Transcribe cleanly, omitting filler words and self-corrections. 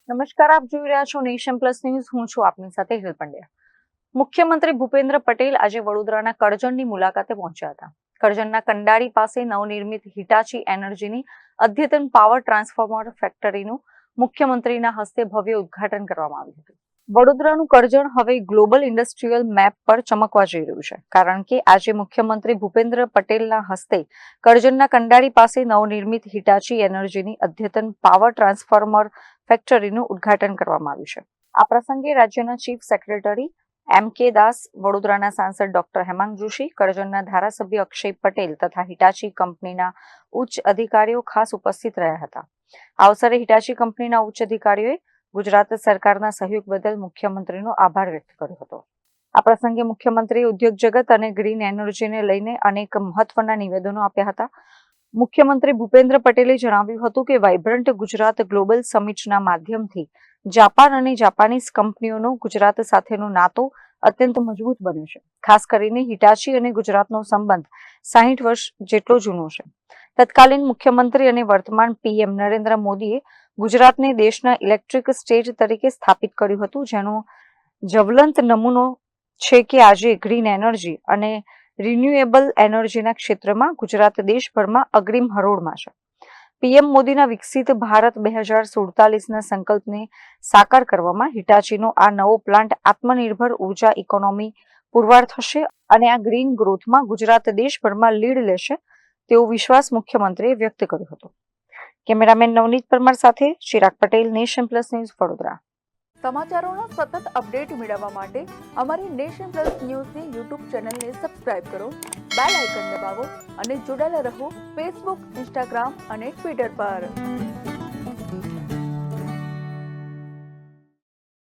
નમસ્કાર, આપ જોઈ રહ્યા છો નેશન પ્લસ ન્યૂઝ. હું છું આપની સાથે હિલ પંડ્યા. મુખ્યમંત્રી ભૂપેન્દ્ર પટેલ આજે વડોદરાના કરજણની મુલાકાતે પહોંચ્યા હતા. કરજણના કંડારી પાસે નવનિર્મિત હિટાચી એનર્જીની અદ્યતન પાવર ટ્રાન્સફોર્મર ફેક્ટરીનું મુખ્યમંત્રીના હસ્તે ભવ્ય ઉદ્ઘાટન કરવામાં આવ્યું હતું. વડોદરાનું કરજણ હવે ગ્લોબલ ઇન્ડસ્ટ્રીયલ મેપ પર ચમકવા જઈ રહ્યું છે, કારણ કે આજે મુખ્યમંત્રી ભૂપેન્દ્ર પટેલના હસ્તે કરજણના કંડારી પાસે નવનિર્મિત હિટાચી એનર્જીની અદ્યતન પાવર ટ્રાન્સફોર્મર ફેક્ટરીનું ઉદ્ઘાટન કરવામાં આવ્યું છે. આ પ્રસંગે રાજ્યના ચીફ સેક્રેટરી M.K. દાસ, વડોદરાના સાંસદ ડોક્ટર હેમાંગ જોશી, કરજણના ધારાસભ્ય અક્ષય પટેલ તથા હિટાચી કંપનીના ઉચ્ચ અધિકારીઓ ખાસ ઉપસ્થિત રહ્યા હતા. આ અવસરે હિટાચી કંપનીના ઉચ્ચ અધિકારીઓએ ગુજરાત સરકારના સહયોગ બદલ મુખ્યમંત્રીનો આભાર વ્યક્ત કર્યો હતો. આ પ્રસંગે મુખ્યમંત્રીએ ઉદ્યોગ જગત અને ગ્રીન એનર્જીને લઈને અનેક મહત્વના નિવેદનો આપ્યા હતા. મુખ્યમંત્રી ભૂપેન્દ્ર પટેલે જણાવ્યું હતું કે વાઇબ્રન્ટ ગુજરાત ગ્લોબલ સમિટના માધ્યમથી જાપાન અને જાપાનીઝ કંપનીઓનો ગુજરાત સાથેનો નાતો અત્યંત મજબૂત બન્યો છે. ખાસ કરીને હિટાચી અને ગુજરાતનો સંબંધ 60 વર્ષ જેટલો જૂનો છે. તત્કાલીન મુખ્યમંત્રી અને વર્તમાન PM નરેન્દ્ર મોદીએ ગુજરાતને દેશના ઇલેક્ટ્રિક સ્ટેટ તરીકે સ્થાપિત કર્યું હતું, જેનો જ્વલંત નમૂનો છે કે આજે ગ્રીન એનર્જી અને રિન્યુએબલ એનર્જીના ક્ષેત્રમાં ગુજરાત દેશભરમાં અગ્રીમ હરોળમાં છે. PM મોદીના વિકસિત ભારત 2047ના સંકલ્પને સાકાર કરવામાં હિટાચીનો આ નવો પ્લાન્ટ આત્મનિર્ભર ઉર્જા ઇકોનોમી પુરવાર થશે અને આ ગ્રીન ગ્રોથમાં ગુજરાત દેશભરમાં લીડ લેશે તેવો વિશ્વાસ મુખ્યમંત્રીએ વ્યક્ત કર્યો હતો. કેમેરામેન નવનીત પરમાર સાથે Chirag Patel, Nation plus news, Vadodara. સમાચારોના સતત અપડેટ મેળવવા માટે અમારી નેશન પ્લસ ન્યૂઝની યુટ્યુબ ચેનલને સબસ્ક્રાઇબ કરો, બેલ આઇકન દબાવો અને જોડાયેલા રહો ફેસબુક, ઇન્સ્ટાગ્રામ અને ટ્વિટર પર.